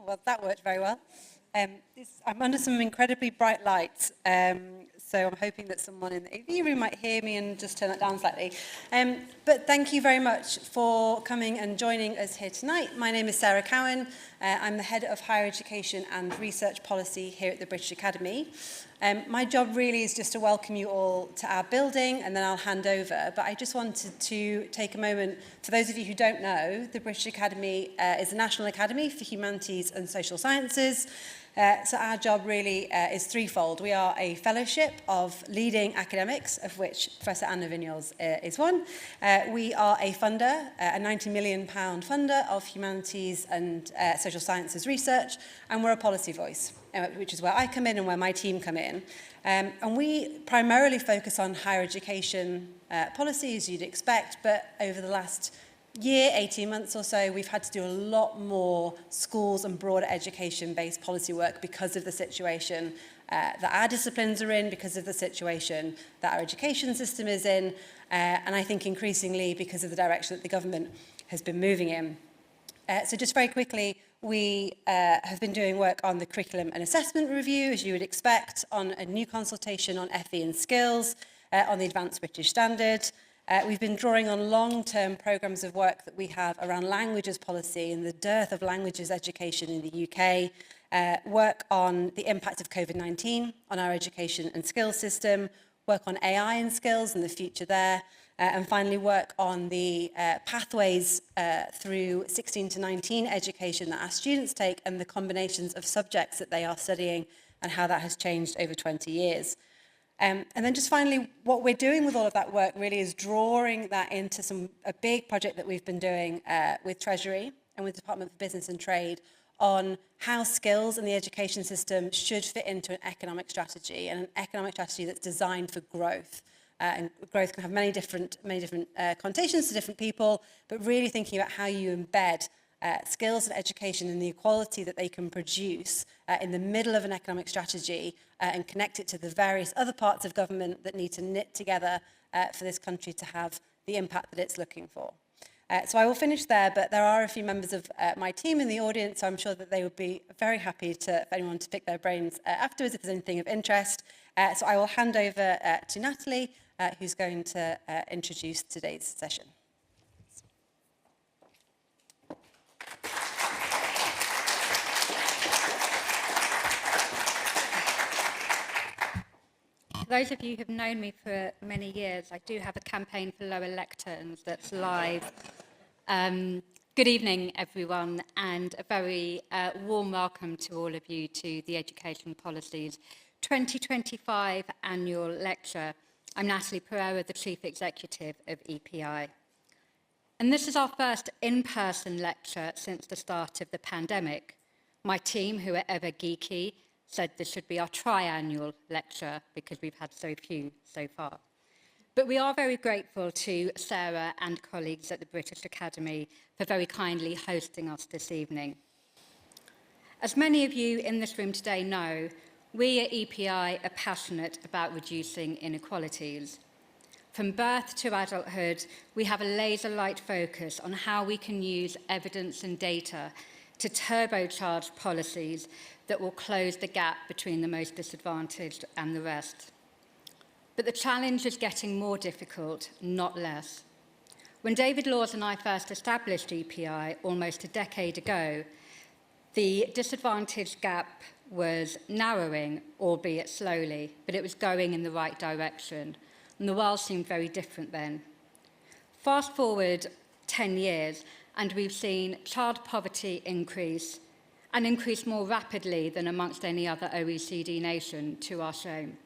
well, that worked very well. I'm under some incredibly bright lights, so I'm hoping that someone in the AV room might hear me and just turn that down slightly. But thank you very much for coming and joining us here tonight. My name is Sarah Cowan. I'm the Head of Higher Education and Research Policy here at the British Academy. My job really is just to welcome you all to our building, and then I'll hand over. But I just wanted to take a moment, for those of you who don't know, the British Academy is the National Academy for Humanities and Social Sciences. So our job really is threefold. We are a fellowship of leading academics, of which Professor Anna Vignoles is one. We are a funder, a £90 million funder of humanities and social sciences research, and we're a policy voice, which is where I come in and where my team come in. And we primarily focus on higher education policy, as you'd expect, but over the last year, 18 months or so, we've had to do a lot more schools and broader education-based policy work because of the situation that our disciplines are in, because of the situation that our education system is in, and I think increasingly because of the direction that the government has been moving in. So just very quickly, we have been doing work on the curriculum and assessment review, as you would expect, on a new consultation on FE and skills, on the Advanced British Standard. We've been drawing on long-term programmes of work that we have around languages policy and the dearth of languages education in the UK, work on the impact of COVID-19 on our education and skills system, work on AI and skills and the future there, and finally work on the pathways through 16 to 19 education that our students take and the combinations of subjects that they are studying and how that has changed over 20 years. And then just finally, what we're doing with all of that work really is drawing that into a big project that we've been doing with Treasury and with the Department for Business and Trade on how skills in the education system should fit into an economic strategy, and an economic strategy that's designed for growth. And growth can have many different connotations to different people, but really thinking about how you embed skills and education and the equality that they can produce in the middle of an economic strategy and connect it to the various other parts of government that need to knit together for this country to have the impact that it's looking for. So I will finish there, but there are a few members of my team in the audience, so I'm sure that they would be very happy for anyone to pick their brains afterwards if there's anything of interest. So I will hand over to Natalie, who's going to introduce today's session. For those of you who have known me for many years, I do have a campaign for lower lecterns that's live. Good evening, everyone, and a very warm welcome to all of you to the Education Policies 2025 Annual Lecture. I'm Natalie Pereira, the Chief Executive of EPI. And this is our first in-person lecture since the start of the pandemic. My team, who are ever geeky, said this should be our triannual lecture because we've had so few so far. But we are very grateful to Sarah and colleagues at the British Academy for very kindly hosting us this evening. As many of you in this room today know, we at EPI are passionate about reducing inequalities. From birth to adulthood, we have a laser-light focus on how we can use evidence and data to turbocharge policies that will close the gap between the most disadvantaged and the rest. But the challenge is getting more difficult, not less. When David Laws and I first established EPI almost a decade ago, the disadvantaged gap was narrowing, albeit slowly, but it was going in the right direction, and the world seemed very different then. Fast forward 10 years, and we've seen child poverty increase, and increase more rapidly than amongst any other OECD nation, to our shame.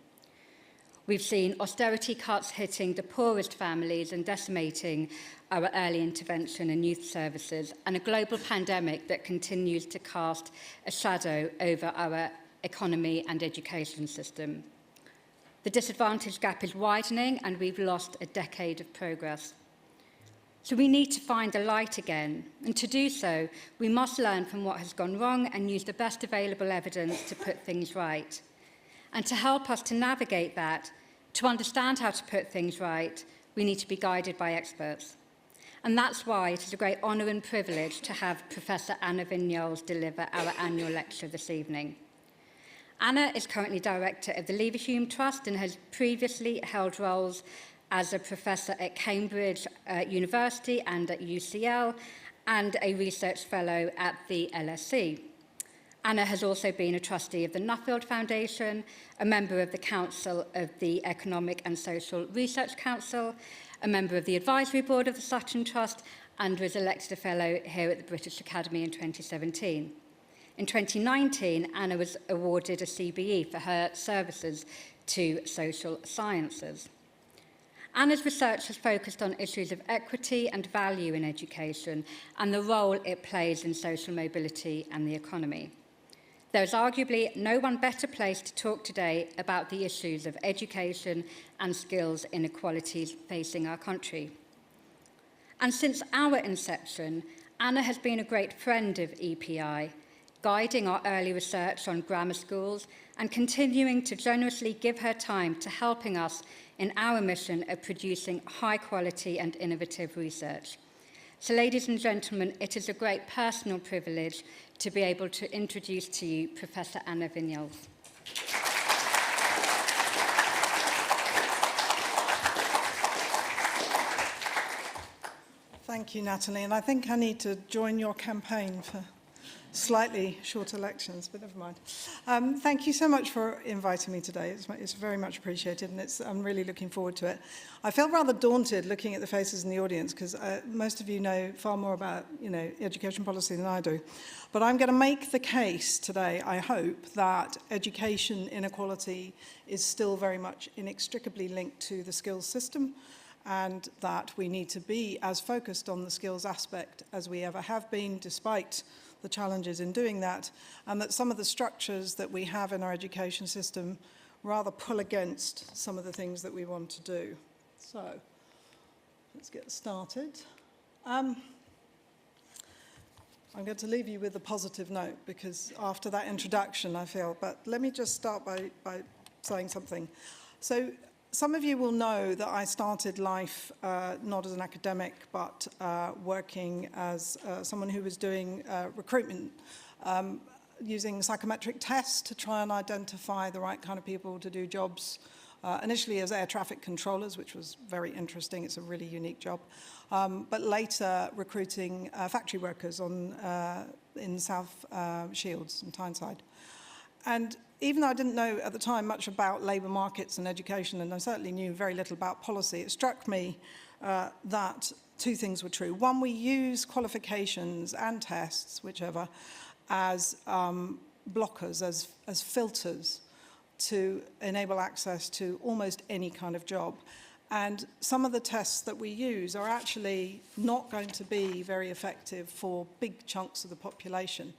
We've seen austerity cuts hitting the poorest families and decimating our early intervention and youth services, and a global pandemic that continues to cast a shadow over our economy and education system. The disadvantage gap is widening, and we've lost a decade of progress. So we need to find the light again, and to do so, we must learn from what has gone wrong and use the best available evidence to put things right. And to help us to navigate that, to understand how to put things right, we need to be guided by experts. And that's why it is a great honour and privilege to have Professor Anna Vignoles deliver our annual lecture this evening. Anna is currently director of the Leverhulme Trust and has previously held roles as a professor at Cambridge University and at UCL, and a research fellow at the LSE. Anna has also been a trustee of the Nuffield Foundation, a member of the Council of the Economic and Social Research Council, a member of the Advisory Board of the Sutton Trust, and was elected a fellow here at the British Academy in 2017. In 2019, Anna was awarded a CBE for her services to social sciences. Anna's research has focused on issues of equity and value in education and the role it plays in social mobility and the economy. There is arguably no one better placed to talk today about the issues of education and skills inequalities facing our country. And since our inception, Anna has been a great friend of EPI, guiding our early research on grammar schools and continuing to generously give her time to helping us in our mission of producing high quality and innovative research. So ladies and gentlemen, it is a great personal privilege to be able to introduce to you Professor Anna Vignoles. Thank you, Natalie, and I think I need to join your campaign for slightly shorter lections, but never mind. Thank you so much for inviting me today. It's very much appreciated, and I'm really looking forward to it. I feel rather daunted looking at the faces in the audience because most of you know far more about education policy than I do. But I'm going to make the case today, I hope, that education inequality is still very much inextricably linked to the skills system, and that we need to be as focused on the skills aspect as we ever have been, despite the challenges in doing that, and that some of the structures that we have in our education system rather pull against some of the things that we want to do. So, let's get started. I'm going to leave you with a positive note, because after that introduction, I feel, but let me just start by saying something. So, some of you will know that I started life not as an academic, but working as someone who was doing recruitment, using psychometric tests to try and identify the right kind of people to do jobs, initially as air traffic controllers, which was very interesting. It's a really unique job. But later recruiting factory workers in South Shields and Tyneside. And even though I didn't know at the time much about labour markets and education, and I certainly knew very little about policy, it struck me that two things were true. One, we use qualifications and tests, whichever, as blockers, as filters to enable access to almost any kind of job. And some of the tests that we use are actually not going to be very effective for big chunks of the population.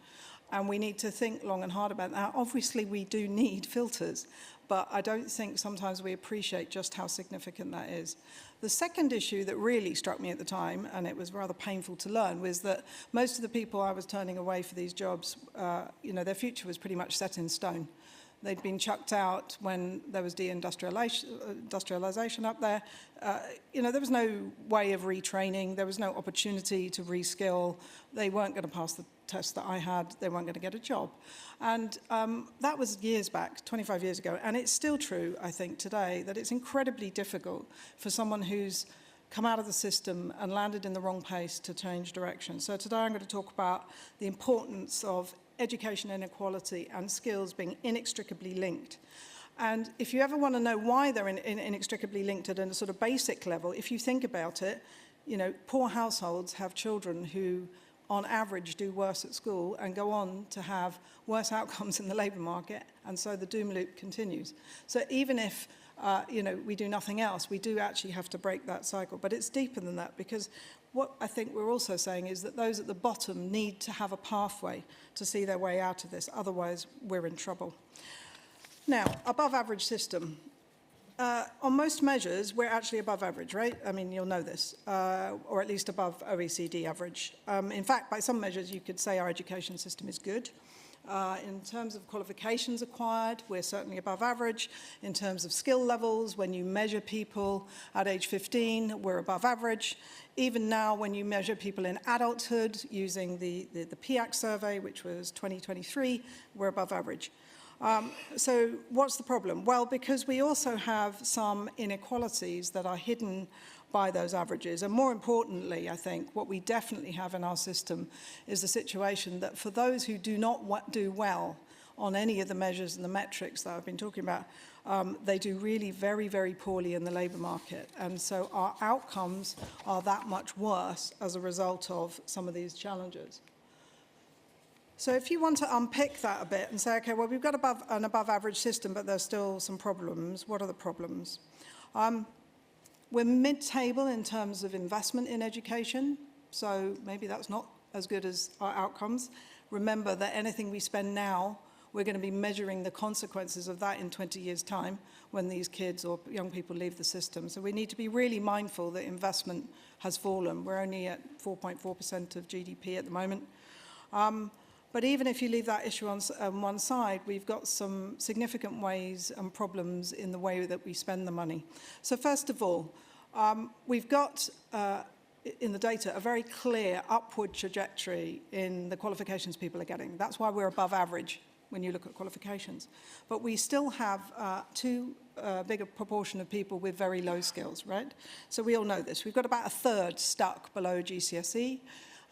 And we need to think long and hard about that. Obviously, we do need filters, but I don't think sometimes we appreciate just how significant that is. The second issue that really struck me at the time, and it was rather painful to learn, was that most of the people I was turning away for these jobs, their future was pretty much set in stone. They'd been chucked out when there was deindustrialization up there. There was no way of retraining. There was no opportunity to reskill. They weren't going to pass the test that I had. They weren't going to get a job. And that was years back, 25 years ago. And it's still true, I think, today, that it's incredibly difficult for someone who's come out of the system and landed in the wrong place to change direction. So today I'm going to talk about the importance of education inequality and skills being inextricably linked. And if you ever want to know why they're inextricably linked at a sort of basic level, if you think about it, poor households have children who, on average, do worse at school and go on to have worse outcomes in the labour market, and so the doom loop continues. So even if we do nothing else, we do actually have to break that cycle. But it's deeper than that, because what I think we're also saying is that those at the bottom need to have a pathway to see their way out of this. Otherwise, we're in trouble. Now, above average system. on most measures, we're actually above average, right? I mean, you'll know this, or at least above OECD average. In fact, by some measures, you could say our education system is good. In terms of qualifications acquired, we're certainly above average. In terms of skill levels, when you measure people at age 15, we're above average. Even now, when you measure people in adulthood using the PIAC survey, which was 2023, we're above average. So what's the problem? Well, because we also have some inequalities that are hidden by those averages. And more importantly, I think, what we definitely have in our system is the situation that for those who do not do well on any of the measures and the metrics that I've been talking about, they do really very, very poorly in the labour market. And so our outcomes are that much worse as a result of some of these challenges. So if you want to unpick that a bit and say, okay, well, we've got an above average system, but there's still some problems. What are the problems? We're mid-table in terms of investment in education, so maybe that's not as good as our outcomes. Remember that anything we spend now, we're going to be measuring the consequences of that in 20 years' time when these kids or young people leave the system. So we need to be really mindful that investment has fallen. We're only at 4.4% of GDP at the moment. But even if you leave that issue on one side, we've got some significant ways and problems in the way that we spend the money. So first of all, we've got in the data a very clear upward trajectory in the qualifications people are getting. That's why we're above average when you look at qualifications. But we still have too big a proportion of people with very low skills, right? So we all know this. We've got about a third stuck below GCSE.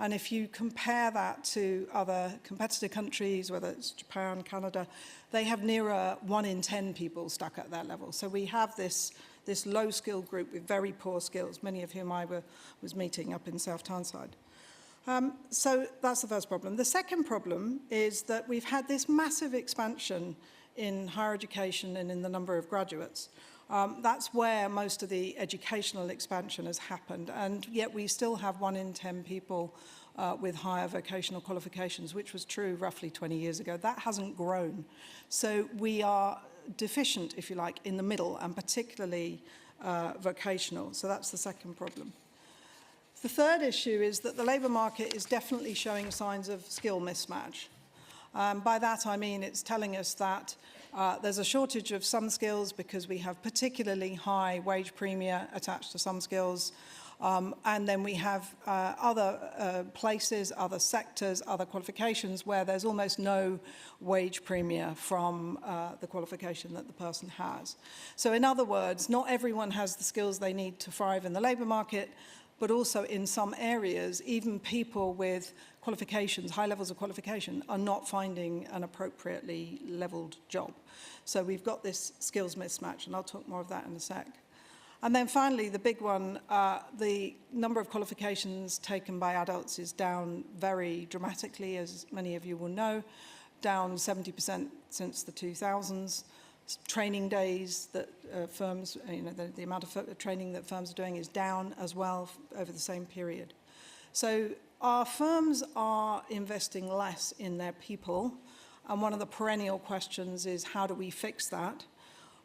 And if you compare that to other competitor countries, whether it's Japan, Canada, they have nearer 1 in 10 people stuck at that level. So we have this low-skilled group with very poor skills, many of whom I was meeting up in South Tyneside. So that's the first problem. The second problem is that we've had this massive expansion in higher education and in the number of graduates. That's where most of the educational expansion has happened, and yet we still have 1 in 10 people with higher vocational qualifications, which was true roughly 20 years ago. That hasn't grown. So we are deficient, if you like, in the middle, and particularly vocational. So that's the second problem. The third issue is that the labour market is definitely showing signs of skill mismatch. By that I mean it's telling us that there's a shortage of some skills because we have particularly high wage premia attached to some skills. And then we have other places, other sectors, other qualifications where there's almost no wage premia from the qualification that the person has. So in other words, not everyone has the skills they need to thrive in the labour market, but also in some areas, even people with qualifications, high levels of qualification, are not finding an appropriately levelled job. So we've got this skills mismatch, and I'll talk more of that in a sec. And then finally, the big one, the number of qualifications taken by adults is down very dramatically, as many of you will know, down 70% since the 2000s. Training days that firms, the amount of training that firms are doing is down as well over the same period. So our firms are investing less in their people, and one of the perennial questions is how do we fix that?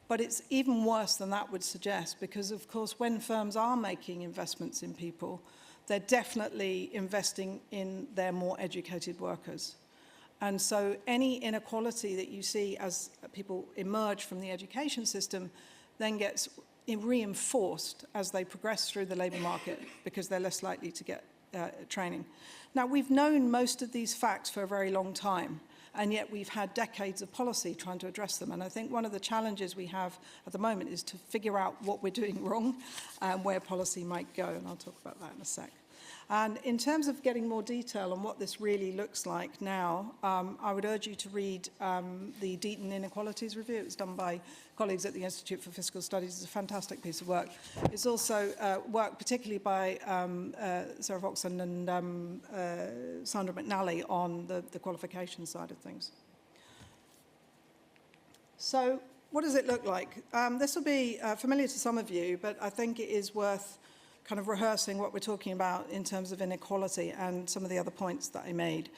But it's even worse than that would suggest, because of course when firms are making investments in people, they're definitely investing in their more educated workers. And so any inequality that you see as people emerge from the education system then gets reinforced as they progress through the labour market because they're less likely to get training. Now, we've known most of these facts for a very long time, and yet we've had decades of policy trying to address them. And I think one of the challenges we have at the moment is to figure out what we're doing wrong and where policy might go, and I'll talk about that in a sec. And in terms of getting more detail on what this really looks like now, I would urge you to read the Deaton Inequalities Review. It was done by colleagues at the Institute for Fiscal Studies. It's a fantastic piece of work. It's also work particularly by Sarah Foxon and Sandra McNally on the qualification side of things. So what does it look like? This will be familiar to some of you, but I think it is worth kind of rehearsing what we're talking about in terms of inequality and some of the other points that I made.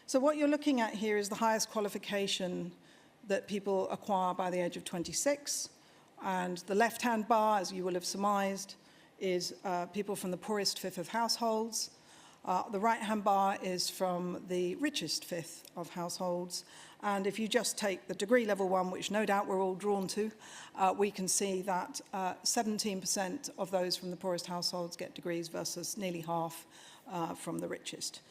So what you're looking at here is the highest qualification that people acquire by the age of 26. And the left-hand bar, as you will have surmised, is people from the poorest fifth of households. The right-hand bar is from the richest fifth of households. And if you just take the degree level one, which no doubt we're all drawn to, we can see that 17% of those from the poorest households get degrees versus nearly half from the richest.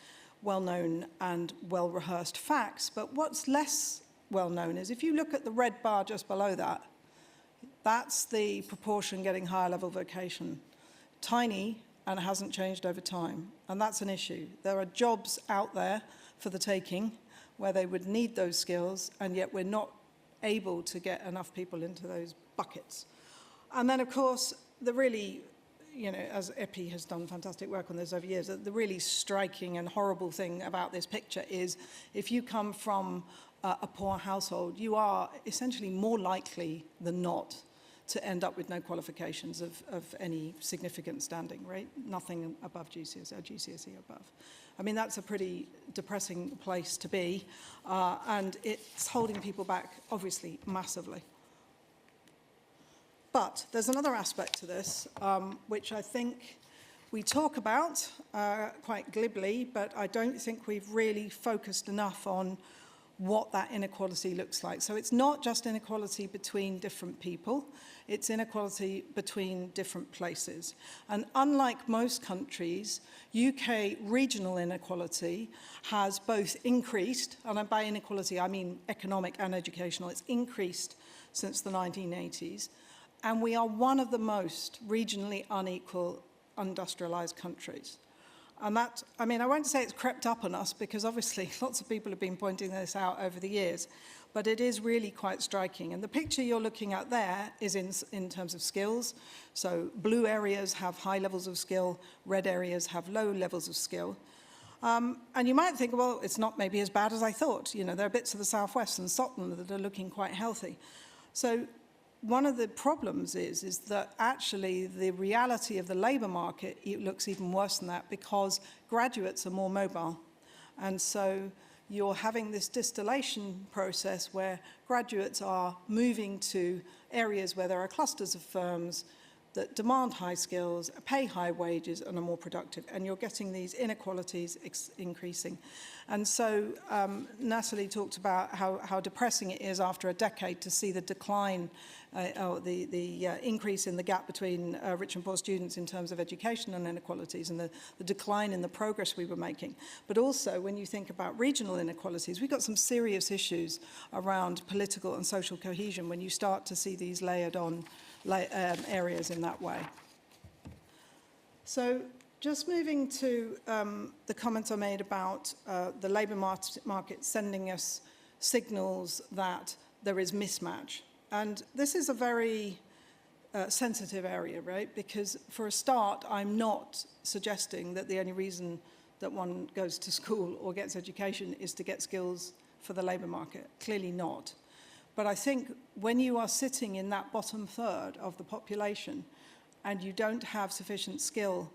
Well-known and well-rehearsed facts. But what's less well-known is if you look at the red bar just below that, that's the proportion getting higher level vocation. Tiny and hasn't changed over time. And that's an issue. There are jobs out there for the taking where they would need those skills, and yet we're not able to get enough people into those buckets. And then, of course, the really, as EPI has done fantastic work on this over years, the really striking and horrible thing about this picture is if you come from a poor household, you are essentially more likely than not to end up with no qualifications of any significant standing, right? Nothing above GCSE or GCSE above. I mean, that's a pretty depressing place to be, and it's holding people back, obviously, massively. But there's another aspect to this, which I think we talk about quite glibly, but I don't think we've really focused enough on what that inequality looks like. So it's not just inequality between different people, it's inequality between different places. And unlike most countries, UK regional inequality has both increased, and by inequality I mean economic and educational, it's increased since the 1980s, and we are one of the most regionally unequal industrialized countries. And that, I mean, I won't say it's crept up on us because obviously lots of people have been pointing this out over the years, but it is really quite striking. And the picture you're looking at there is in terms of skills. So blue areas have high levels of skill, red areas have low levels of skill. And you might think, well, it's not maybe as bad as I thought. There are bits of the southwest and Scotland that are looking quite healthy. So one of the problems is that actually the reality of the labour market looks even worse than that because graduates are more mobile. And so you're having this distillation process where graduates are moving to areas where there are clusters of firms that demand high skills, pay high wages, and are more productive. And you're getting these inequalities increasing. And so Natalie talked about how depressing it is after a decade to see the decline, the increase in the gap between rich and poor students in terms of education and inequalities, and the decline in the progress we were making. But also, when you think about regional inequalities, we've got some serious issues around political and social cohesion when you start to see these layered on areas in that way. So just moving to the comments I made about the labour market sending us signals that there is mismatch. And this is a very sensitive area, right? Because for a start, I'm not suggesting that the only reason that one goes to school or gets education is to get skills for the labour market. Clearly not. But I think when you are sitting in that bottom third of the population and you don't have sufficient skill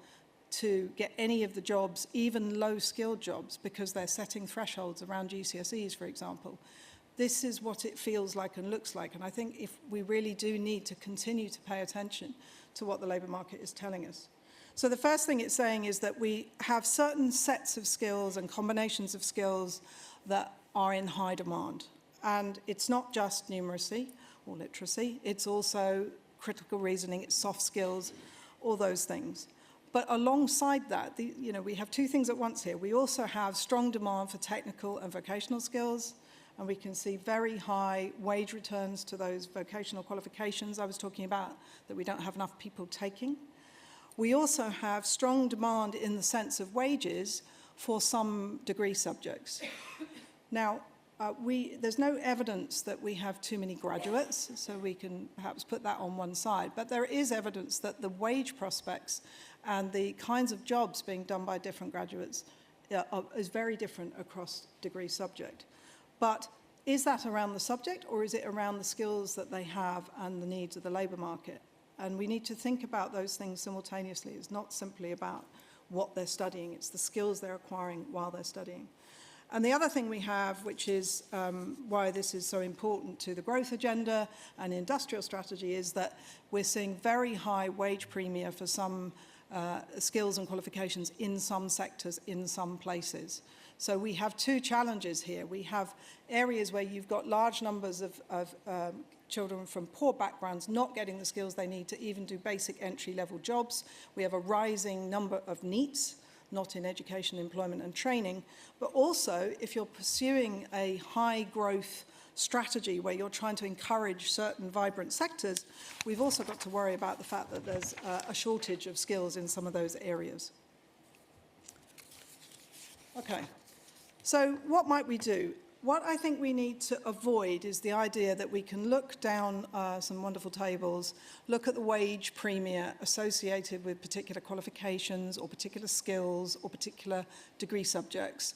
to get any of the jobs, even low-skilled jobs, because they're setting thresholds around GCSEs, for example, this is what it feels like and looks like. And I think if we really do need to continue to pay attention to what the labour market is telling us. So the first thing it's saying is that we have certain sets of skills and combinations of skills that are in high demand. And it's not just numeracy or literacy, it's also critical reasoning, it's soft skills, all those things. But alongside that, we have two things at once here. We also have strong demand for technical and vocational skills, and we can see very high wage returns to those vocational qualifications I was talking about that we don't have enough people taking. We also have strong demand in the sense of wages for some degree subjects. Now, there's no evidence that we have too many graduates, so we can perhaps put that on one side. But there is evidence that the wage prospects and the kinds of jobs being done by different graduates is very different across degree subject. But is that around the subject, or is it around the skills that they have and the needs of the labour market? And we need to think about those things simultaneously. It's not simply about what they're studying, it's the skills they're acquiring while they're studying. And the other thing we have, which is why this is so important to the growth agenda and industrial strategy, is that we're seeing very high wage premia for some skills and qualifications in some sectors, in some places. So we have two challenges here. We have areas where you've got large numbers of children from poor backgrounds not getting the skills they need to even do basic entry-level jobs. We have a rising number of NEETs, not in education, employment and training, but also if you're pursuing a high growth strategy where you're trying to encourage certain vibrant sectors, we've also got to worry about the fact that there's a shortage of skills in some of those areas. Okay, so what might we do? What I think we need to avoid is the idea that we can look down some wonderful tables, look at the wage premia associated with particular qualifications or particular skills or particular degree subjects,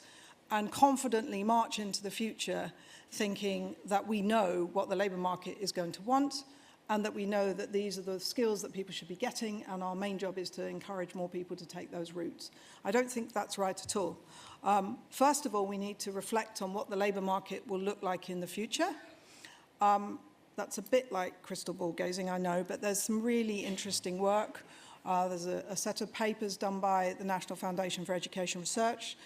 and confidently march into the future thinking that we know what the labour market is going to want and that we know that these are the skills that people should be getting, and our main job is to encourage more people to take those routes. I don't think that's right at all. First of all, we need to reflect on what the labour market will look like in the future. That's a bit like crystal ball gazing, I know, but there's some really interesting work. There's a set of papers done by the National Foundation for Education Research,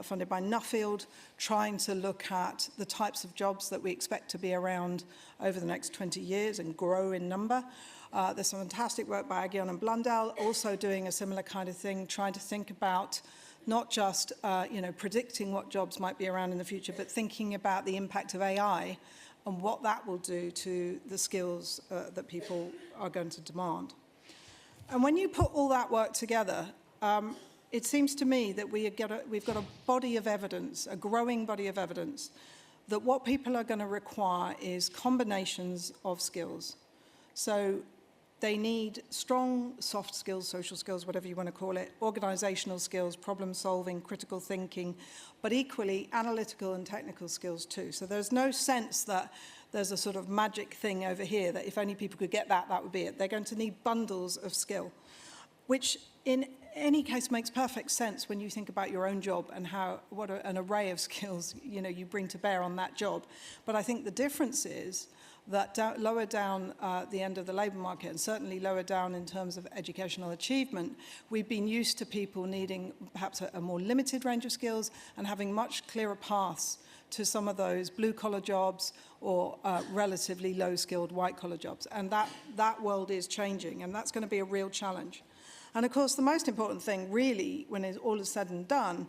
funded by Nuffield, trying to look at the types of jobs that we expect to be around over the next 20 years and grow in number. There's some fantastic work by Aghion and Blundell, also doing a similar kind of thing, trying to think about not just predicting what jobs might be around in the future, but thinking about the impact of AI and what that will do to the skills that people are going to demand. And when you put all that work together, it seems to me that we've got a body of evidence, a growing body of evidence, that what people are going to require is combinations of skills. So they need strong soft skills, social skills, whatever you want to call it, organizational skills, problem solving, critical thinking, but equally analytical and technical skills too. So there's no sense that there's a sort of magic thing over here that if only people could get that, that would be it. They're going to need bundles of skill, which in any case makes perfect sense when you think about your own job and what an array of skills you bring to bear on that job. But I think the difference is that lower down the end of the labour market, and certainly lower down in terms of educational achievement, we've been used to people needing perhaps a more limited range of skills and having much clearer paths to some of those blue-collar jobs or relatively low-skilled white-collar jobs. And that world is changing, and that's going to be a real challenge. And of course, the most important thing, really, when all is said and done,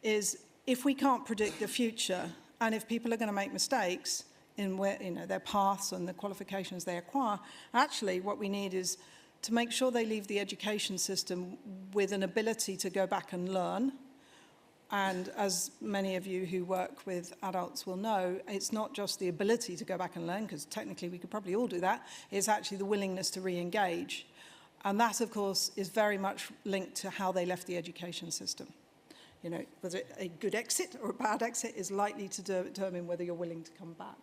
is if we can't predict the future, and if people are going to make mistakes in where, their paths and the qualifications they acquire, actually what we need is to make sure they leave the education system with an ability to go back and learn. And as many of you who work with adults will know, it's not just the ability to go back and learn, because technically we could probably all do that, it's actually the willingness to re-engage. And that, of course, is very much linked to how they left the education system. Whether a good exit or a bad exit is likely to determine whether you're willing to come back.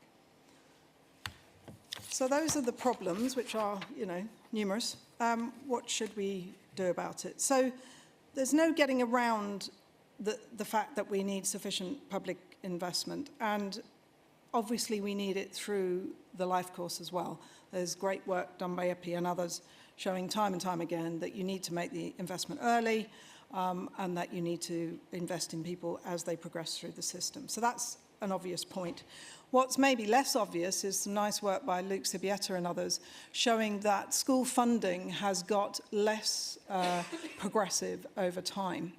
So those are the problems, which are, numerous. What should we do about it? So there's no getting around the fact that we need sufficient public investment. And obviously we need it through the life course as well. There's great work done by EPI and others showing time and time again that you need to make the investment early and that you need to invest in people as they progress through the system. So that's an obvious point. What's maybe less obvious is some nice work by Luke Sibieta and others showing that school funding has got less progressive over time.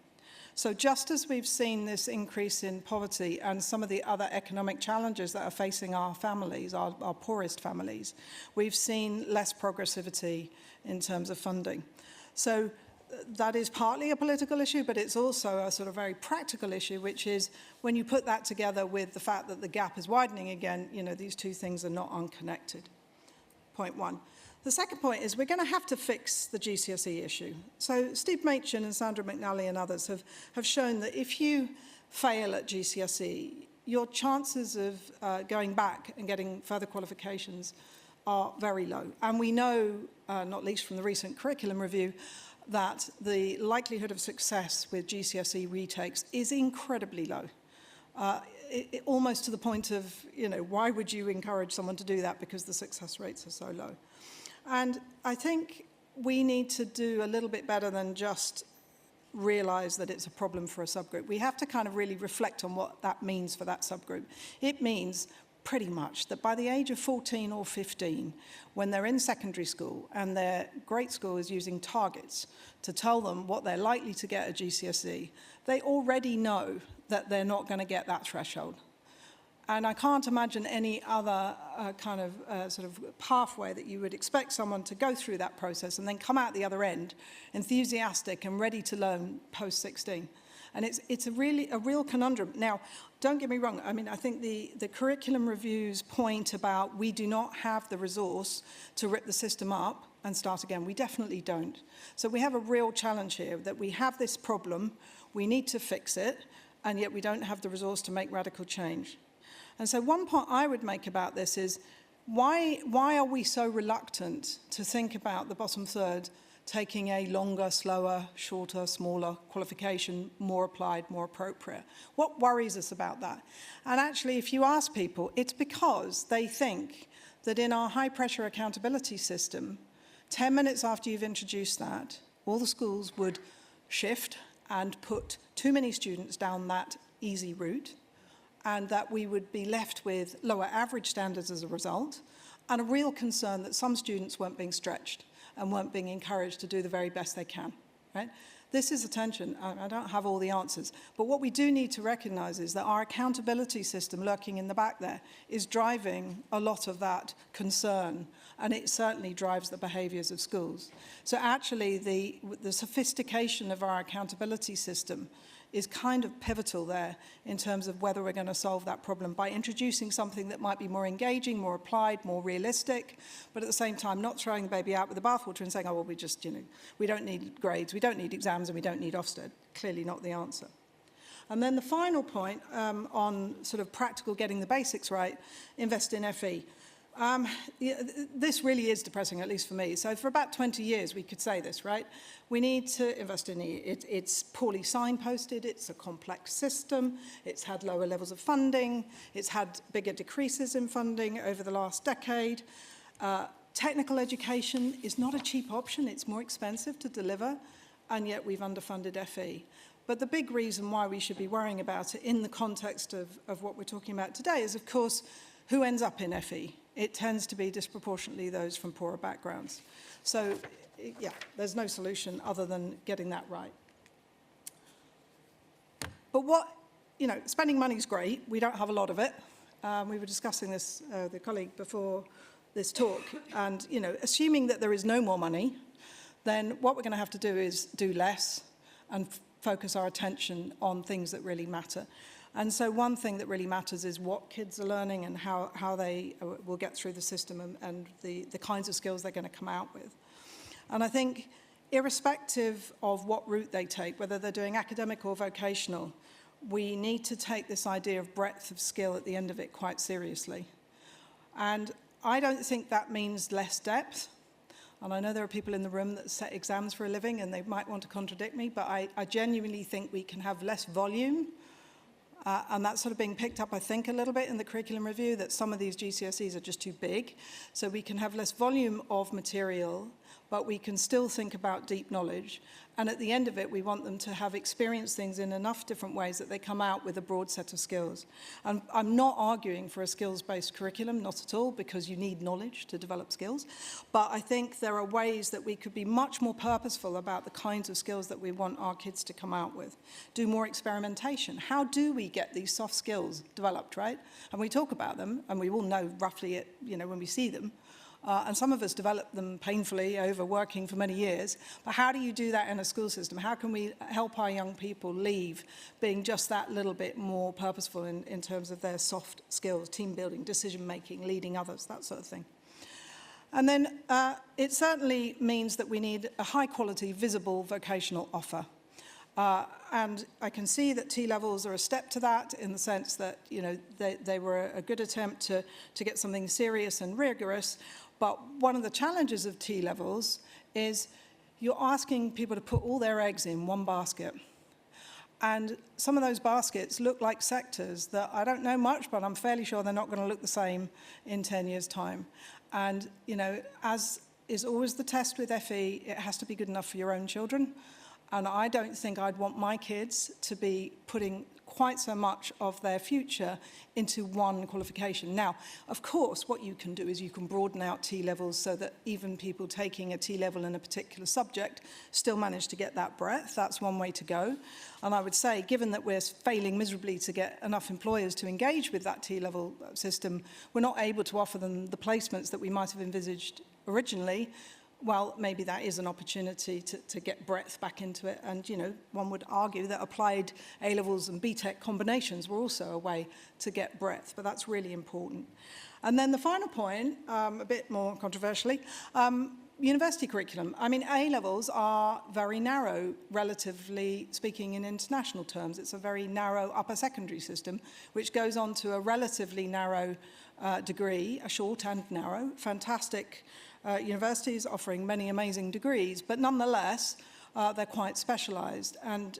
So just as we've seen this increase in poverty and some of the other economic challenges that are facing our families, our poorest families, we've seen less progressivity in terms of funding. So that is partly a political issue, but it's also a sort of very practical issue, which is when you put that together with the fact that the gap is widening again, these two things are not unconnected. Point one. The second point is we're going to have to fix the GCSE issue. So Steve Machin and Sandra McNally and others have shown that if you fail at GCSE, your chances of going back and getting further qualifications are very low. And we know, not least from the recent curriculum review, that the likelihood of success with GCSE retakes is incredibly low. almost to the point of, why would you encourage someone to do that because the success rates are so low? And I think we need to do a little bit better than just realize that it's a problem for a subgroup. We have to kind of really reflect on what that means for that subgroup. It means pretty much that by the age of 14 or 15, when they're in secondary school and their grade school is using targets to tell them what they're likely to get at GCSE, they already know that they're not going to get that threshold. And I can't imagine any other sort of pathway that you would expect someone to go through that process and then come out the other end enthusiastic and ready to learn post-16. And it's a real conundrum. Now, don't get me wrong. I mean, I think the curriculum review's point about we do not have the resource to rip the system up and start again, we definitely don't. So we have a real challenge here that we have this problem, we need to fix it, and yet we don't have the resource to make radical change. And so one point I would make about this is, why are we so reluctant to think about the bottom third taking a longer, slower, shorter, smaller qualification, more applied, more appropriate? What worries us about that? And actually, if you ask people, it's because they think that in our high-pressure accountability system, 10 minutes after you've introduced that, all the schools would shift and put too many students down that easy route, and that we would be left with lower average standards as a result, and a real concern that some students weren't being stretched and weren't being encouraged to do the very best they can, right? This is a tension. I don't have all the answers, but what we do need to recognize is that our accountability system lurking in the back there is driving a lot of that concern, and it certainly drives the behaviors of schools. So actually, the sophistication of our accountability system is kind of pivotal there in terms of whether we're going to solve that problem by introducing something that might be more engaging, more applied, more realistic, but at the same time not throwing the baby out with the bathwater and saying, oh, well, we just, we don't need grades, we don't need exams, and we don't need Ofsted. Clearly not the answer. And then the final point on sort of practical getting the basics right, invest in FE. This really is depressing, at least for me. So for about 20 years, we could say this, right? We need to invest in it. It's poorly signposted. It's a complex system. It's had lower levels of funding. It's had bigger decreases in funding over the last decade. Technical education is not a cheap option. It's more expensive to deliver, and yet we've underfunded FE. But the big reason why we should be worrying about it in the context of what we're talking about today is, of course, who ends up in FE? It tends to be disproportionately those from poorer backgrounds. So, yeah, there's no solution other than getting that right. But spending money is great. We don't have a lot of it. We were discussing this, the colleague before this talk, and, assuming that there is no more money, then what we're going to have to do is do less and focus our attention on things that really matter. And so one thing that really matters is what kids are learning and how they will get through the system and the kinds of skills they're going to come out with. And I think irrespective of what route they take, whether they're doing academic or vocational, we need to take this idea of breadth of skill at the end of it quite seriously. And I don't think that means less depth. And I know there are people in the room that set exams for a living and they might want to contradict me, but I genuinely think we can have less volume. And that's sort of being picked up, I think, a little bit in the curriculum review, that some of these GCSEs are just too big. So we can have less volume of material, but we can still think about deep knowledge. And at the end of it, we want them to have experienced things in enough different ways that they come out with a broad set of skills. And I'm not arguing for a skills-based curriculum, not at all, because you need knowledge to develop skills. But I think there are ways that we could be much more purposeful about the kinds of skills that we want our kids to come out with. Do more experimentation. How do we get these soft skills developed, right? And we talk about them, and we all know roughly it, when we see them. And some of us develop them painfully over working for many years. But how do you do that in a school system? How can we help our young people leave being just that little bit more purposeful in terms of their soft skills, team building, decision making, leading others, that sort of thing? And then it certainly means that we need a high quality, visible vocational offer. And I can see that T-levels are a step to that in the sense that, they were a good attempt to get something serious and rigorous. But one of the challenges of T-levels is you're asking people to put all their eggs in one basket. And some of those baskets look like sectors that I don't know much, but I'm fairly sure they're not going to look the same in 10 years' time. And, you know, as is always the test with FE, it has to be good enough for your own children. And I don't think I'd want my kids to be putting quite so much of their future into one qualification. Now, of course, what you can do is you can broaden out T-levels so that even people taking a T-level in a particular subject still manage to get that breadth. That's one way to go. And I would say, given that we're failing miserably to get enough employers to engage with that T-level system, we're not able to offer them the placements that we might have envisaged originally. Well, maybe that is an opportunity to get breadth back into it. And, you know, one would argue that applied A-levels and BTEC combinations were also a way to get breadth, but that's really important. And then the final point, a bit more controversially, university curriculum. I mean, A-levels are very narrow, relatively speaking, in international terms. It's a very narrow upper secondary system, which goes on to a relatively narrow degree, a short and narrow, fantastic universities offering many amazing degrees, but nonetheless, they're quite specialised. And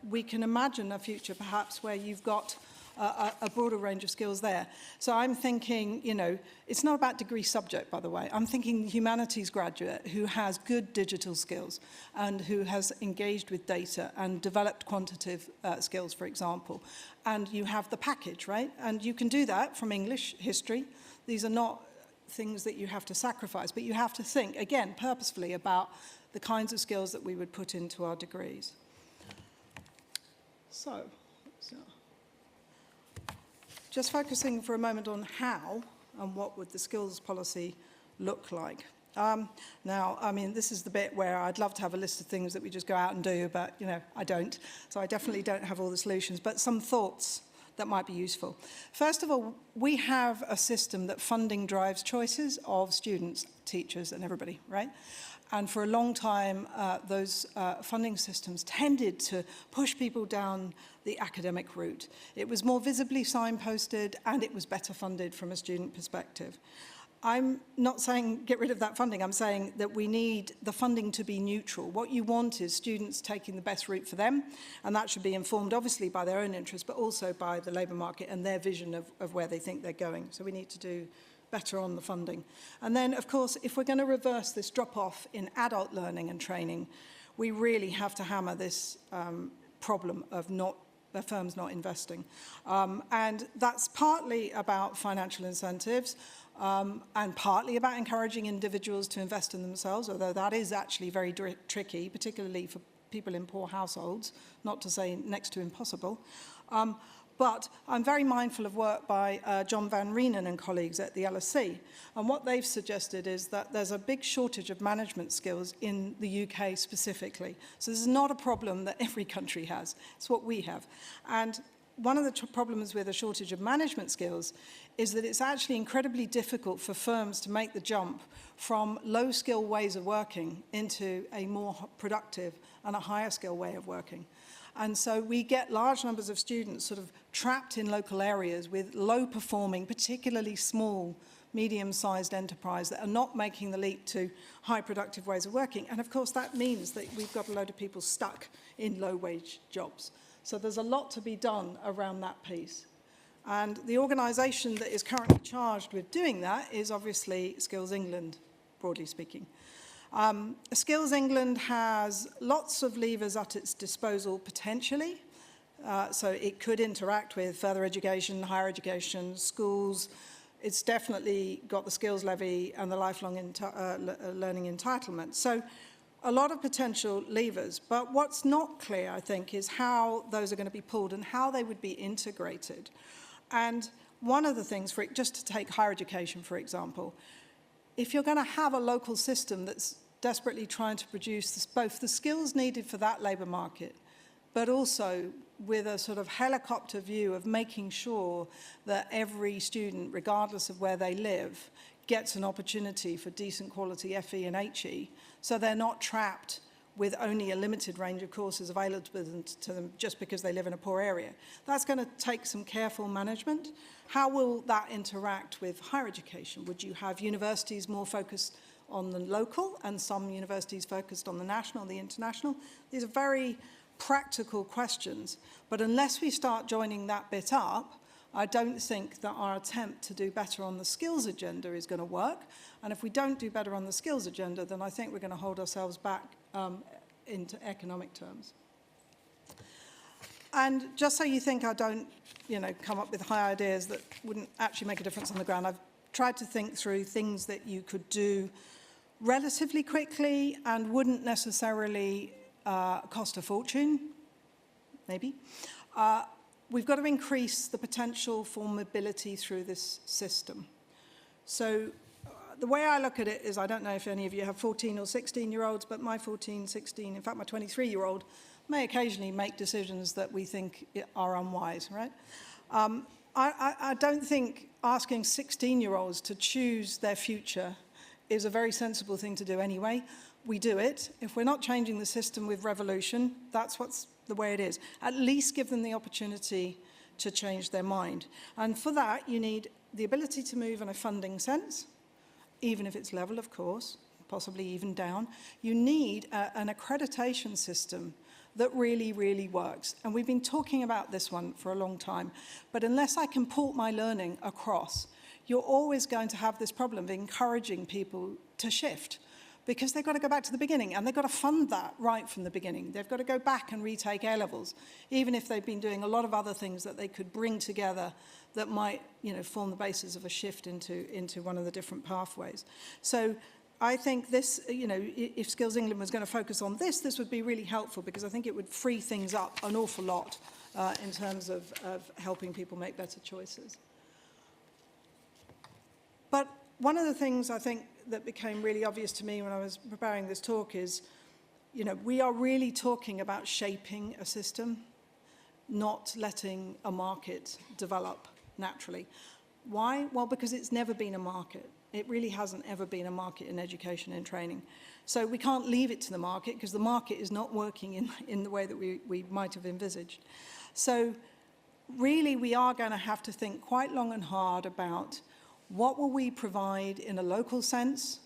we can imagine a future perhaps where you've got a broader range of skills there. So I'm thinking, you know, it's not about degree subject, by the way. I'm thinking humanities graduate who has good digital skills and who has engaged with data and developed quantitative skills, for example. And you have the package, right? And you can do that from English, history. These are not things that you have to sacrifice, but you have to think, again, purposefully about the kinds of skills that we would put into our degrees. So just focusing for a moment on how and what would the skills policy look like. Now, I mean, this is the bit where I'd love to have a list of things that we just go out and do, but, you know, I don't. So I definitely don't have all the solutions, but some thoughts that might be useful. First of all, we have a system that funding drives choices of students, teachers, and everybody, right? And for a long time, those funding systems tended to push people down the academic route. It was more visibly signposted, and it was better funded from a student perspective. I'm not saying get rid of that funding. I'm saying that we need the funding to be neutral. What you want is students taking the best route for them, and that should be informed obviously by their own interests, but also by the labour market and their vision of where they think they're going. So we need to do better on the funding. And then, of course, if we're going to reverse this drop-off in adult learning and training, we really have to hammer this problem of firms not investing. And that's partly about financial incentives, and partly about encouraging individuals to invest in themselves, although that is actually very tricky, particularly for people in poor households, not to say next to impossible. But I'm very mindful of work by John Van Reenen and colleagues at the LSE. And what they've suggested is that there's a big shortage of management skills in the UK specifically. So this is not a problem that every country has. It's what we have. And one of the problems with a shortage of management skills is that it's actually incredibly difficult for firms to make the jump from low-skill ways of working into a more productive and a higher-skill way of working. And so we get large numbers of students sort of trapped in local areas with low-performing, particularly small, medium-sized enterprise that are not making the leap to high productive ways of working. And of course, that means that we've got a load of people stuck in low-wage jobs. So there's a lot to be done around that piece. And the organisation that is currently charged with doing that is obviously Skills England, broadly speaking. Skills England has lots of levers at its disposal potentially. So it could interact with further education, higher education, schools. It's definitely got the skills levy and the lifelong learning entitlement. So a lot of potential levers. But what's not clear, I think, is how those are going to be pulled and how they would be integrated. And one of the things, just to take higher education, for example, if you're going to have a local system that's desperately trying to produce both the skills needed for that labour market, but also with a sort of helicopter view of making sure that every student, regardless of where they live, gets an opportunity for decent quality FE and HE, so they're not trapped with only a limited range of courses available to them just because they live in a poor area. That's going to take some careful management. How will that interact with higher education? Would you have universities more focused on the local and some universities focused on the national, the international? These are very practical questions. But unless we start joining that bit up, I don't think that our attempt to do better on the skills agenda is going to work. And if we don't do better on the skills agenda, then I think we're going to hold ourselves back into economic terms. And just so you think I don't, come up with high ideas that wouldn't actually make a difference on the ground, I've tried to think through things that you could do relatively quickly and wouldn't necessarily cost a fortune, maybe. We've got to increase the potential for mobility through this system. So the way I look at it is, I don't know if any of you have 14 or 16-year-olds, but my 14, 16, in fact, my 23-year-old may occasionally make decisions that we think are unwise, right? I don't think asking 16-year-olds to choose their future is a very sensible thing to do anyway. We do it. If we're not changing the system with revolution, that's the way it is. At least give them the opportunity to change their mind. And for that, you need the ability to move in a funding sense, even if it's level, of course, possibly even down. You need an accreditation system that really, really works. And we've been talking about this one for a long time. But unless I can port my learning across, you're always going to have this problem of encouraging people to shift, because they've got to go back to the beginning, and they've got to fund that right from the beginning. They've got to go back and retake A-levels, even if they've been doing a lot of other things that they could bring together that might, form the basis of a shift into one of the different pathways. So I think this, if Skills England was going to focus on this would be really helpful, because I think it would free things up an awful lot in terms of helping people make better choices. But one of the things I think that became really obvious to me when I was preparing this talk is, we are really talking about shaping a system, not letting a market develop naturally. Why? Well, because it's never been a market. It really hasn't ever been a market in education and training. So we can't leave it to the market, because the market is not working in the way that we might have envisaged. So really, we are going to have to think quite long and hard about what will we provide in a local sense,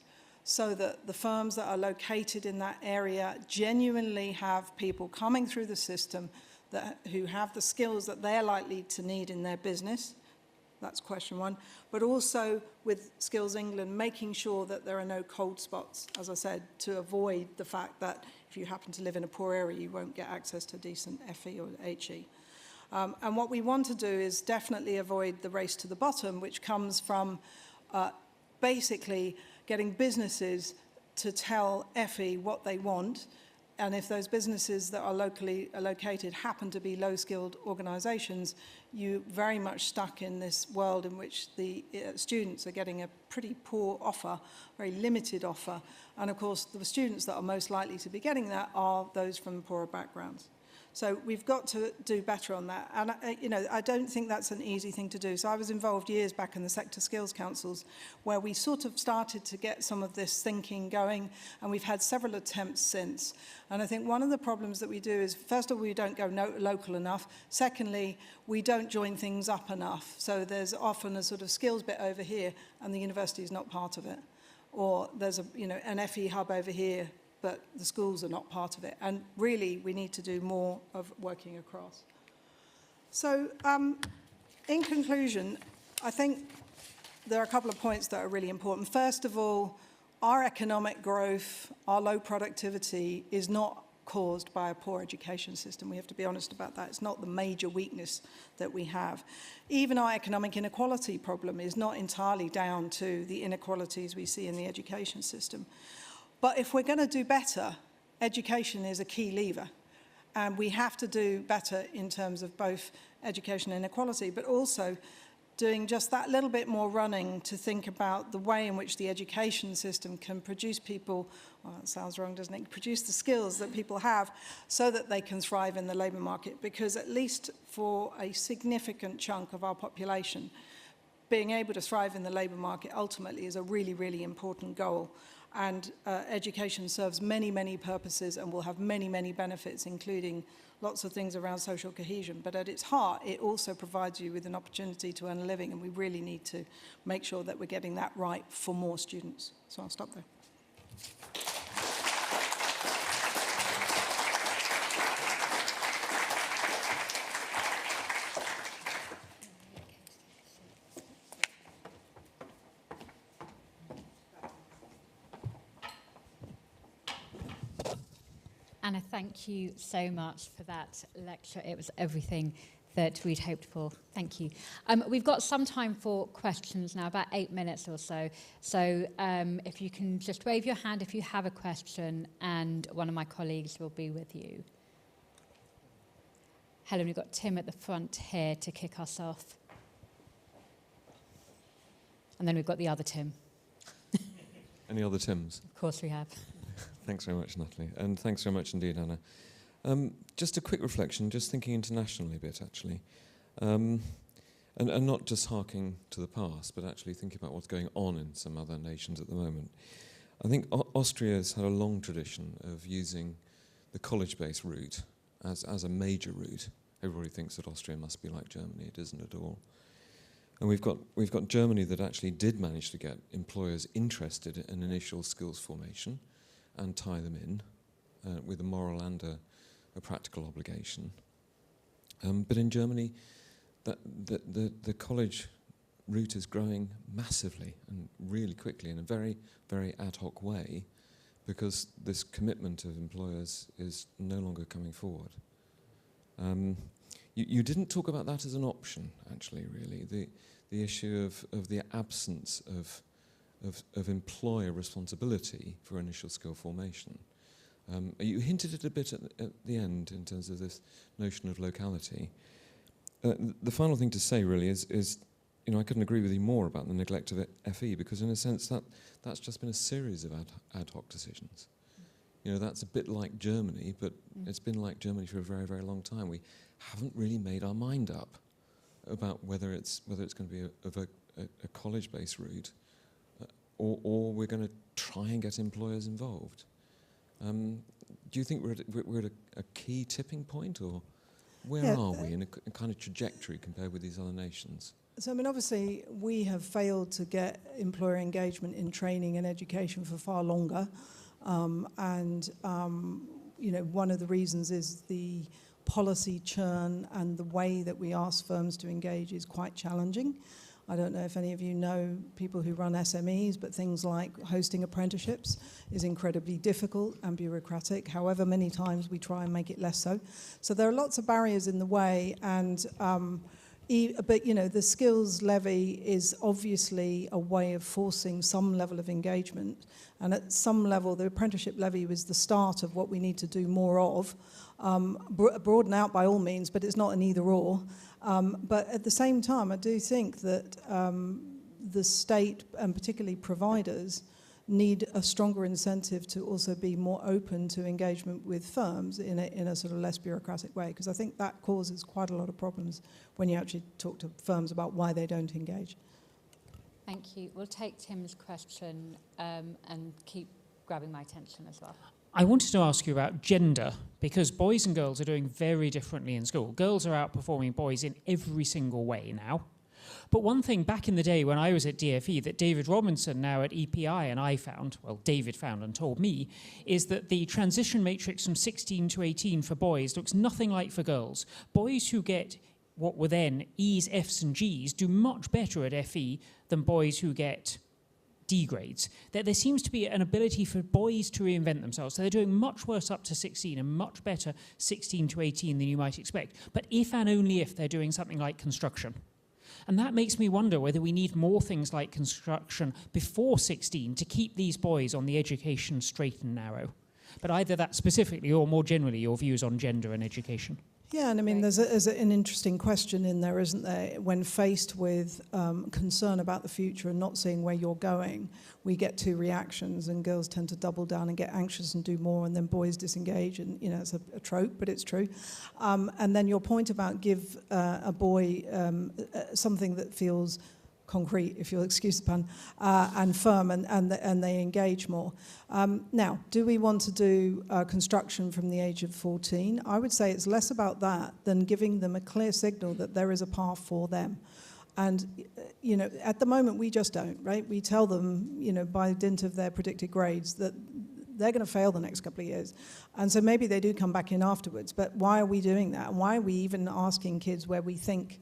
so that the firms that are located in that area genuinely have people coming through the system who have the skills that they're likely to need in their business. That's question one. But also with Skills England, making sure that there are no cold spots, as I said, to avoid the fact that if you happen to live in a poor area, you won't get access to decent FE or HE. And what we want to do is definitely avoid the race to the bottom, which comes from basically getting businesses to tell FE what they want. And if those businesses that are locally located happen to be low-skilled organisations, you're very much stuck in this world in which the students are getting a pretty poor offer, very limited offer. And of course, the students that are most likely to be getting that are those from poorer backgrounds. So we've got to do better on that. And, I don't think that's an easy thing to do. So I was involved years back in the sector skills councils, where we sort of started to get some of this thinking going, and we've had several attempts since. And I think one of the problems that we do is, first of all, we don't go local enough. Secondly, we don't join things up enough. So there's often a sort of skills bit over here, and the university is not part of it. Or there's an FE hub over here, but the schools are not part of it. And really, we need to do more of working across. So in conclusion, I think there are a couple of points that are really important. First of all, our economic growth, our low productivity is not caused by a poor education system. We have to be honest about that. It's not the major weakness that we have. Even our economic inequality problem is not entirely down to the inequalities we see in the education system. But if we're going to do better, education is a key lever. And we have to do better in terms of both education and inequality, but also doing just that little bit more running to think about the way in which the education system can produce people, well, that sounds wrong, doesn't it? Produce the skills that people have so that they can thrive in the labour market. Because at least for a significant chunk of our population, being able to thrive in the labour market ultimately is a really, really important goal. And education serves many, many purposes and will have many, many benefits, including lots of things around social cohesion. But at its heart, it also provides you with an opportunity to earn a living, and we really need to make sure that we're getting that right for more students. So I'll stop there. Anna, thank you so much for that lecture. It was everything that we'd hoped for. Thank you. We've got some time for questions now, about 8 minutes or so. So if you can just wave your hand if you have a question, and one of my colleagues will be with you. Helen, we've got Tim at the front here to kick us off. And then we've got the other Tim. Any other Tims? Of course we have. Thanks very much, Natalie. And thanks very much indeed, Anna. Just a quick reflection, just thinking internationally a bit, actually. And not just harking to the past, but actually thinking about what's going on in some other nations at the moment. I think Austria has had a long tradition of using the college-based route as a major route. Everybody thinks that Austria must be like Germany. It isn't at all. And we've got Germany that actually did manage to get employers interested in initial skills formation and tie them in with a moral and a practical obligation. But in Germany, the college route is growing massively and really quickly in a very, very ad hoc way, because this commitment of employers is no longer coming forward. You didn't talk about that as an option, actually, really. The issue of the absence of employer responsibility for initial skill formation. You hinted at a bit at the end in terms of this notion of locality. The final thing to say, really, is I couldn't agree with you more about the neglect of FE, because in a sense that's just been a series of ad hoc decisions. That's a bit like Germany, but it's been like Germany for a very, very long time. We haven't really made our mind up about whether it's going to be a college-based route or we're going to try and get employers involved. Do you think we're at a key tipping point, or where are we in a kind of trajectory compared with these other nations? So, obviously, we have failed to get employer engagement in training and education for far longer. One of the reasons is the policy churn, and the way that we ask firms to engage is quite challenging. I don't know if any of you know people who run SMEs, but things like hosting apprenticeships is incredibly difficult and bureaucratic, however many times we try and make it less so. So there are lots of barriers in the way, and the skills levy is obviously a way of forcing some level of engagement, and at some level the apprenticeship levy was the start of what we need to do more of. Broaden out by all means, but it's not an either or. But at the same time, I do think that the state, and particularly providers, need a stronger incentive to also be more open to engagement with firms in a sort of less bureaucratic way, because I think that causes quite a lot of problems when you actually talk to firms about why they don't engage. Thank you. We'll take Tim's question and keep grabbing my attention as well. I wanted to ask you about gender, because boys and girls are doing very differently in school. Girls are outperforming boys in every single way now. But one thing back in the day when I was at DFE that David Robinson, now at EPI, and I found, well, David found and told me, is that the transition matrix from 16 to 18 for boys looks nothing like for girls. Boys who get what were then E's, F's and G's do much better at FE than boys who get D grades. That there seems to be an ability for boys to reinvent themselves. So they're doing much worse up to 16 and much better 16 to 18 than you might expect. But if and only if they're doing something like construction. And that makes me wonder whether we need more things like construction before 16 to keep these boys on the education straight and narrow. But either that specifically or more generally your views on gender and education. Yeah, and there's an interesting question in there, isn't there? When faced with concern about the future and not seeing where you're going, we get two reactions, and girls tend to double down and get anxious and do more, and then boys disengage, and it's a trope, but it's true. And then your point about give a boy something that feels concrete, if you'll excuse the pun, and firm, and they engage more. Now, do we want to do construction from the age of 14? I would say it's less about that than giving them a clear signal that there is a path for them. And, at the moment, we just don't, right? We tell them, by dint of their predicted grades that they're going to fail the next couple of years. And so maybe they do come back in afterwards. But why are we doing that? And why are we even asking kids where we think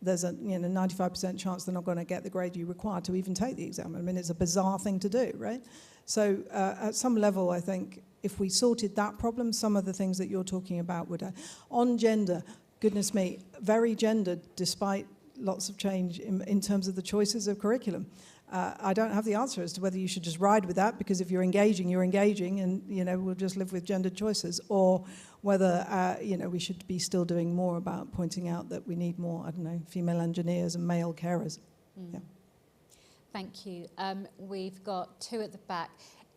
there's a 95% chance they're not going to get the grade you require to even take the exam? It's a bizarre thing to do, right? So at some level, I think if we sorted that problem, some of the things that you're talking about would... On gender, goodness me, very gendered despite lots of change in terms of the choices of curriculum. I don't have the answer as to whether you should just ride with that, because if you're engaging, and, you know, we'll just live with gendered choices, or whether, you know, we should be still doing more about pointing out that we need more, I don't know, female engineers and male carers. Yeah. Thank you. We've got two at the back.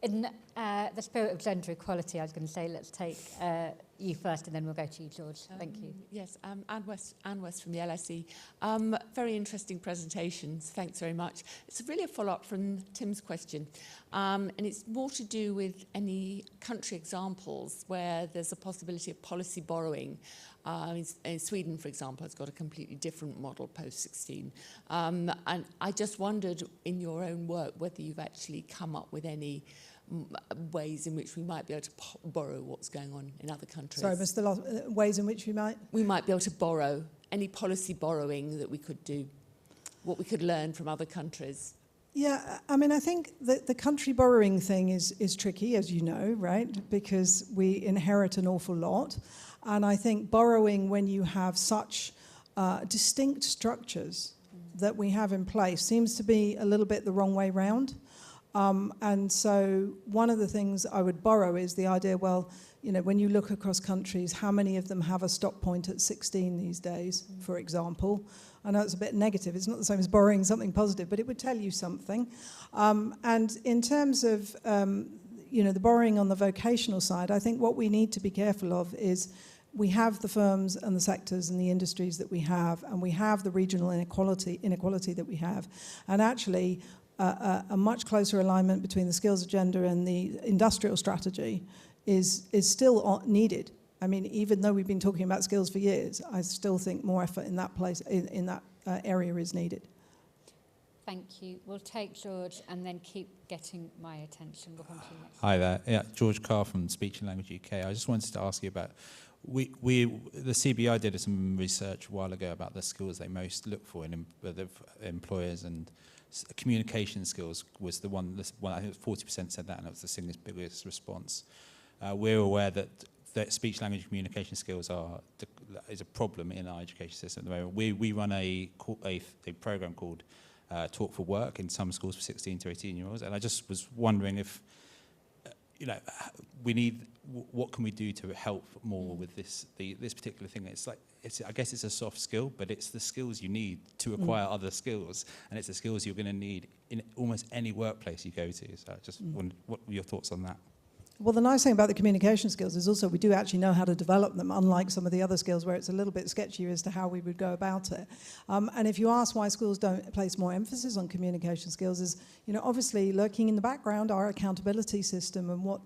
In the spirit of gender equality, I was going to say, let's take you first, and then we'll go to you, George. Thank you. Yes, Anne West from the LSE. Very interesting presentations. Thanks very much. It's really a follow-up from Tim's question, and it's more to do with any country examples where there's a possibility of policy borrowing. In Sweden, for example, has got a completely different model post-16. And I just wondered, in your own work, whether you've actually come up with any ways in which we might be able to borrow what's going on in other countries. Sorry, Mr. Loss, ways in which we might? We might be able to borrow, any policy borrowing that we could do, what we could learn from other countries. Yeah, I mean, I think that the country borrowing thing is tricky, as you know, right? Because we inherit an awful lot. And I think borrowing, when you have such distinct structures that we have in place, seems to be a little bit the wrong way round. And so one of the things I would borrow is the idea, well, you know, when you look across countries, how many of them have a stop point at 16 these days, for example? I know it's a bit negative. It's not the same as borrowing something positive, but it would tell you something. And in terms of, you know, the borrowing on the vocational side, I think what we need to be careful of is we have the firms and the sectors and the industries that we have, and we have the regional inequality that we have. And actually, a much closer alignment between the skills agenda and the industrial strategy is still needed. I mean, even though we've been talking about skills for years, I still think more effort in that place, in that area is needed. Thank you. We'll take George and then keep getting my attention. We'll come to you next. Hi there. Yeah, George Carr from Speech and Language UK. I just wanted to ask you about, the CBI did some research a while ago about the skills they most look for in employers, and communication skills was the one, I think 40% said that, and it was the single biggest response. We're aware that speech, language, communication skills is a problem in our education system at the moment. We run a program called Talk for Work in some schools for 16 to 18-year-olds, and I just was wondering if, you know, what can we do to help more with this particular thing? It's like, I guess it's a soft skill, but it's the skills you need to acquire other skills, and it's the skills you're going to need in almost any workplace you go to. So I just wondered, what were your thoughts on that? Well, the nice thing about the communication skills is also we do actually know how to develop them, unlike some of the other skills where it's a little bit sketchy as to how we would go about it. And if you ask why schools don't place more emphasis on communication skills, is, you know, obviously lurking in the background our accountability system and what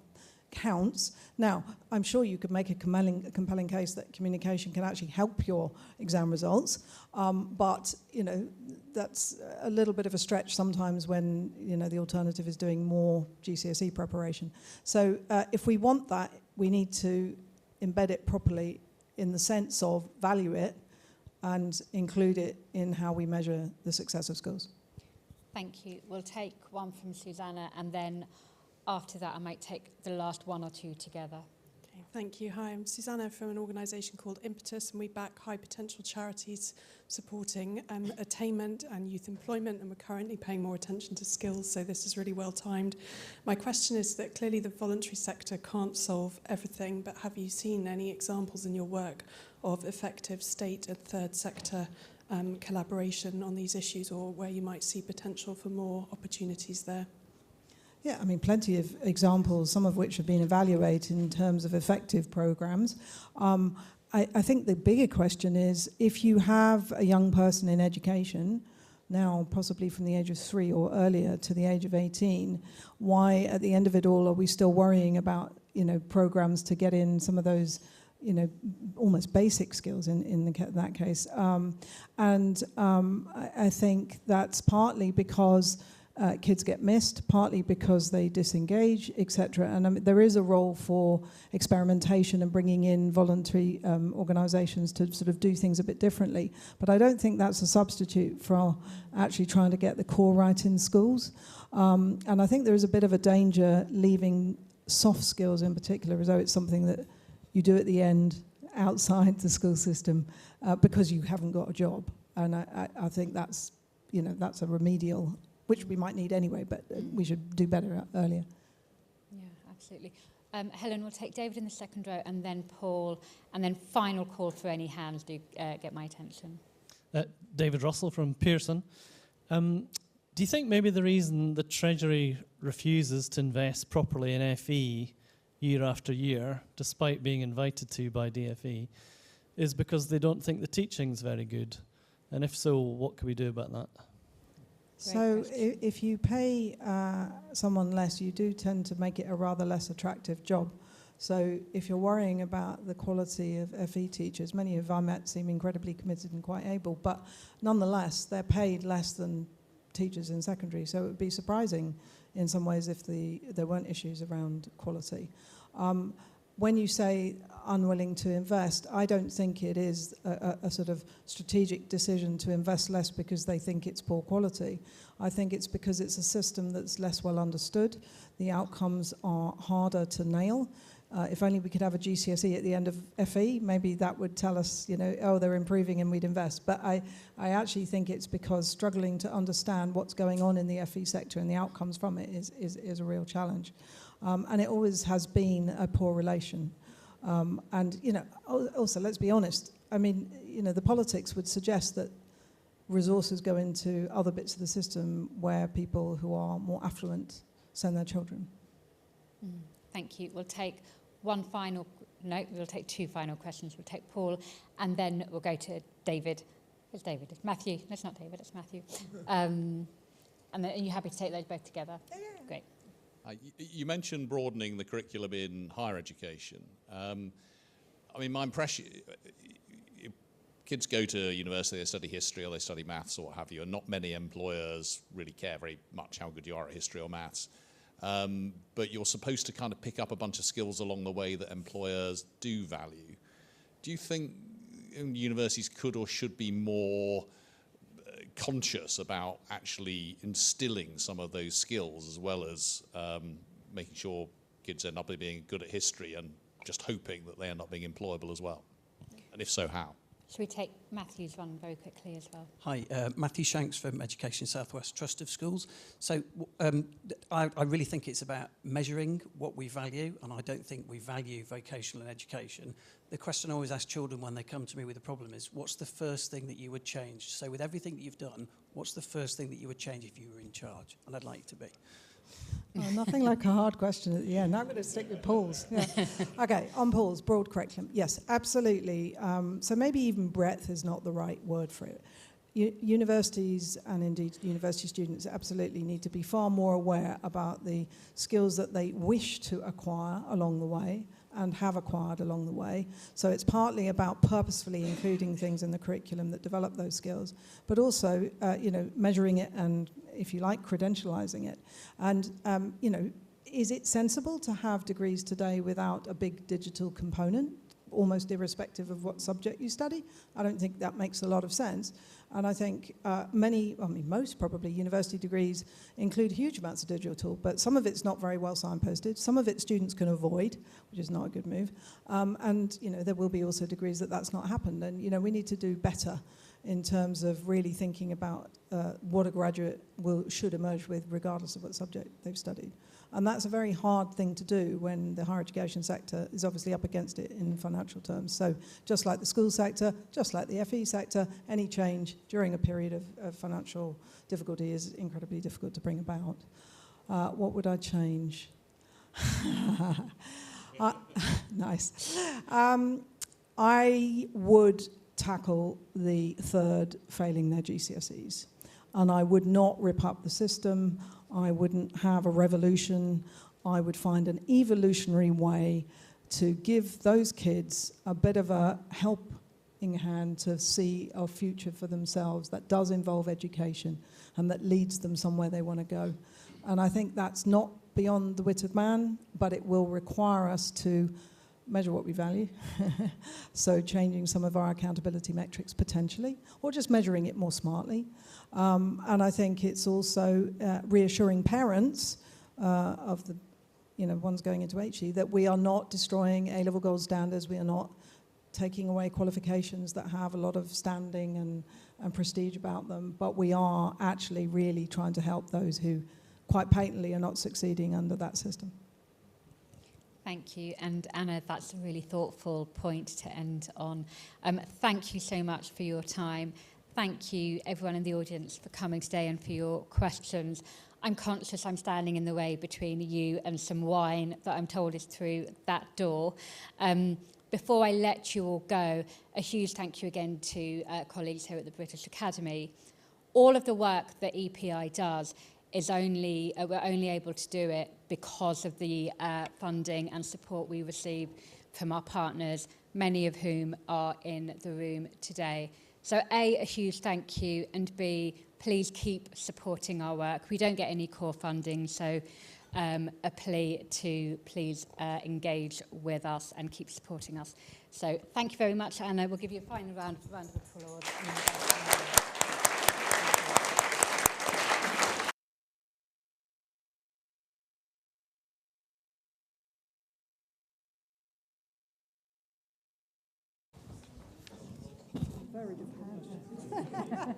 counts. Now, I'm sure you could make a compelling case that communication can actually help your exam results, but, you know, that's a little bit of a stretch sometimes when, you know, the alternative is doing more GCSE preparation. So if we want that, we need to embed it properly in the sense of value it and include it in how we measure the success of schools. Thank you. We'll take one from Susanna, and then after that I might take the last one or two together. Okay, thank you. Hi, I'm Susanna from an organisation called Impetus, and we back high potential charities supporting attainment and youth employment, and we're currently paying more attention to skills, so this is really well timed. My question is that clearly the voluntary sector can't solve everything, but have you seen any examples in your work of effective state and third sector collaboration on these issues, or where you might see potential for more opportunities there? Yeah, I mean, plenty of examples, some of which have been evaluated in terms of effective programs. I think the bigger question is, if you have a young person in education, now possibly from the age of 3 or earlier to the age of 18, why at the end of it all are we still worrying about, you know, programs to get in some of those, you know, almost basic skills in that case? I think that's partly because kids get missed, partly because they disengage, etc. And there is a role for experimentation and bringing in voluntary organisations to sort of do things a bit differently. But I don't think that's a substitute for actually trying to get the core right in schools. And I think there is a bit of a danger leaving soft skills in particular as though it's something that you do at the end outside the school system because you haven't got a job. And I think that's, you know, that's a remedial, which we might need anyway, but we should do better earlier. Yeah, absolutely. Helen, we'll take David in the second row, and then Paul, and then final call for any hands do get my attention. David Russell from Pearson. Do you think maybe the reason the Treasury refuses to invest properly in FE year after year, despite being invited to by DFE, is because they don't think the teaching's very good? And if so, what can we do about that? So if you pay someone less, you do tend to make it a rather less attractive job. So if you're worrying about the quality of FE teachers, many of I met seem incredibly committed and quite able, but nonetheless, they're paid less than teachers in secondary. So it would be surprising in some ways if there weren't issues around quality. When you say unwilling to invest, I don't think it is a sort of strategic decision to invest less because they think it's poor quality. I think it's because it's a system that's less well understood. The outcomes are harder to nail. If only we could have a GCSE at the end of FE, maybe that would tell us, you know, oh, they're improving and we'd invest. But I actually think it's because struggling to understand what's going on in the FE sector and the outcomes from it is a real challenge. And it always has been a poor relation. And, you know, also, let's be honest, I mean, you know, the politics would suggest that resources go into other bits of the system where people who are more affluent send their children. Thank you. We'll take we'll take two final questions. We'll take Paul, and then we'll go to David. It's David. It's Matthew. No, it's not David. It's Matthew. And then, are you happy to take those both together? Yeah. Great. You mentioned broadening the curriculum in higher education. I mean, my impression, kids go to university, they study history or they study maths or what have you, and not many employers really care very much how good you are at history or maths. But you're supposed to kind of pick up a bunch of skills along the way that employers do value. Do you think universities could or should be more conscious about actually instilling some of those skills, as well as making sure kids end up being good at history and just hoping that they end up being employable as well? And if so, how? Should we take Matthew's one very quickly as well? Hi, Matthew Shanks from Education Southwest Trust of Schools. So I really think it's about measuring what we value, and I don't think we value vocational education. The question I always ask children when they come to me with a problem is, what's the first thing that you would change? So with everything that you've done, what's the first thing that you would change if you were in charge? And I'd like you to be. Oh, nothing like a hard question at the end. I'm going to stick with Paul's. Yeah. Okay, on Paul's, broad curriculum. Yes, absolutely. So maybe even breadth is not the right word for it. Universities and indeed university students absolutely need to be far more aware about the skills that they wish to acquire along the way and have acquired along the way. So it's partly about purposefully including things in the curriculum that develop those skills, but also, measuring it and, if you like, credentializing it. And, is it sensible to have degrees today without a big digital component, almost irrespective of what subject you study? I don't think that makes a lot of sense. And I think most probably university degrees include huge amounts of digital, but some of it's not very well signposted. Some of it students can avoid, which is not a good move. And there will be also degrees that's not happened. And, we need to do better in terms of really thinking about what a graduate should emerge with, regardless of what subject they've studied. And that's a very hard thing to do when the higher education sector is obviously up against it in financial terms. So just like the school sector, just like the FE sector, any change during a period of financial difficulty is incredibly difficult to bring about. What would I change? Nice. I would tackle the third failing their GCSEs. And I would not rip up the system. I wouldn't have a revolution. I would find an evolutionary way to give those kids a bit of a helping hand to see a future for themselves that does involve education and that leads them somewhere they want to go. And I think that's not beyond the wit of man, but it will require us to measure what we value. So changing some of our accountability metrics potentially, or just measuring it more smartly. And I think it's also reassuring parents of the ones going into HE, that we are not destroying A-level gold standards, we are not taking away qualifications that have a lot of standing and prestige about them, but we are actually really trying to help those who quite patently are not succeeding under that system. Thank you. And Anna, that's a really thoughtful point to end on. Thank you so much for your time. Thank you, everyone in the audience, for coming today and for your questions. I'm conscious I'm standing in the way between you and some wine that I'm told is through that door. Before I let you all go, a huge thank you again to colleagues here at the British Academy. All of the work that EPI does is we're only able to do it because of the funding and support we receive from our partners, many of whom are in the room today. So A, a huge thank you, and B, please keep supporting our work. We don't get any core funding, so a plea to please engage with us and keep supporting us. So thank you very much, Anna. We'll give you a final round of applause. Very difficult.